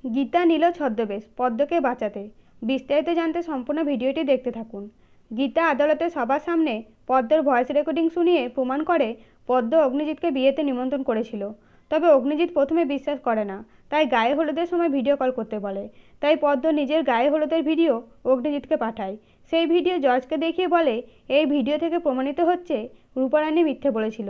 গীতা নিল ছদ্মবেশ পদ্মকে বাঁচাতে। বিস্তারিত জানতে সম্পূর্ণ ভিডিওটি দেখতে থাকুন। গীতা আদালতে সবার সামনে পদ্মর ভয়েস রেকর্ডিং শুনিয়ে প্রমাণ করে পদ্ম অগ্নিজিৎকে বিয়েতে নিমন্ত্রণ করেছিল। তবে অগ্নিজিৎ প্রথমে বিশ্বাস করে না, তাই গায়ে হলুদের সময় ভিডিও কল করতে বলে। তাই পদ্ম নিজের গায়ে হলুদের ভিডিও অগ্নিজিৎকে পাঠায়। সেই ভিডিও জজকে দেখিয়ে বলে, এই ভিডিও থেকে প্রমাণিত হচ্ছে রূপারানী মিথ্যে বলেছিল,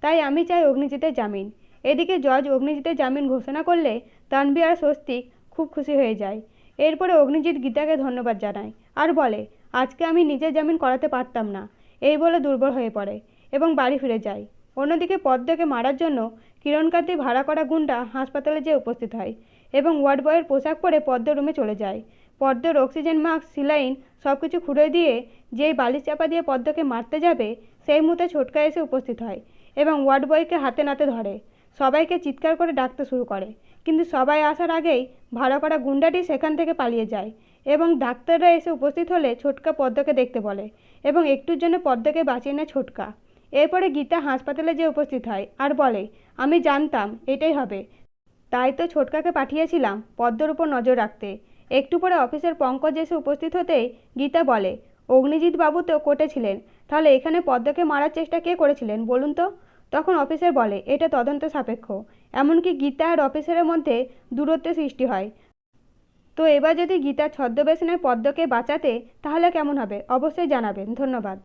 তাই আমি চাই অগ্নিজিতের জামিন। এদিকে জজ অগ্নিজিতের জামিন ঘোষণা করলে তানভীর আর স্বস্তিক খুব খুশি হয়ে যায়। এরপরে অগ্নিজিৎ গীতাকে ধন্যবাদ জানায় আর বলে, আজকে আমি নিজের জামিন করাতে পারতাম না, এই বলে দুর্বল হয়ে পড়ে এবং বাড়ি ফিরে যায়। অন্যদিকে পদ্মকে মারার জন্য কিরণকান্তি ভাড়া করা গুন্ডা হাসপাতালে যেয়ে উপস্থিত হয় এবং ওয়ার্ড বয়ের পোশাক পরে পদ্ম রুমে চলে যায়। পদ্মর অক্সিজেন মাস্ক, সিলাইন সব কিছু খুঁড়ে দিয়ে যেই বালিশ চাপা দিয়ে পদ্মকে মারতে যাবে, সেই মুহূর্তে ছোটকা এসে উপস্থিত হয় এবং ওয়ার্ড বয়কে হাতে নাতে ধরে সবাইকে চিৎকার করে ডাকতে শুরু করে। কিন্তু সবাই আসার আগেই ভাড়া করা গুন্ডাটি সেখান থেকে পালিয়ে যায় এবং ডাক্তাররা এসে উপস্থিত হলে ছোটকা পদ্মকে দেখতে বলে এবং একটুর জন্য পদ্মকে বাঁচিয়ে নেয় ছোটকা। এরপরে গীতা হাসপাতালে যেয়ে উপস্থিত হয় আর বলে, আমি জানতাম এটাই হবে, তাই তো ছোটকাকে পাঠিয়েছিলাম পদ্মর উপর নজর রাখতে। একটু পরে অফিসের পঙ্কজ এসে উপস্থিত হতেই গীতা বলে, অগ্নিজিৎ বাবু তো কোর্টে ছিলেন, তাহলে এখানে পদ্মকে মারার চেষ্টা কে করেছিলেন বলুন তো? তখন অফিসার বলে, এটা তদন্ত সাপেক্ষ। এমনকি গীতা আর অফিসারের মধ্যে দূরত্বের সৃষ্টি হয়। তো এবার যদি গীতা ছদ্মবেশ নেয় পদ্মকে বাঁচাতে, তাহলে কেমন হবে অবশ্যই জানাবেন। ধন্যবাদ।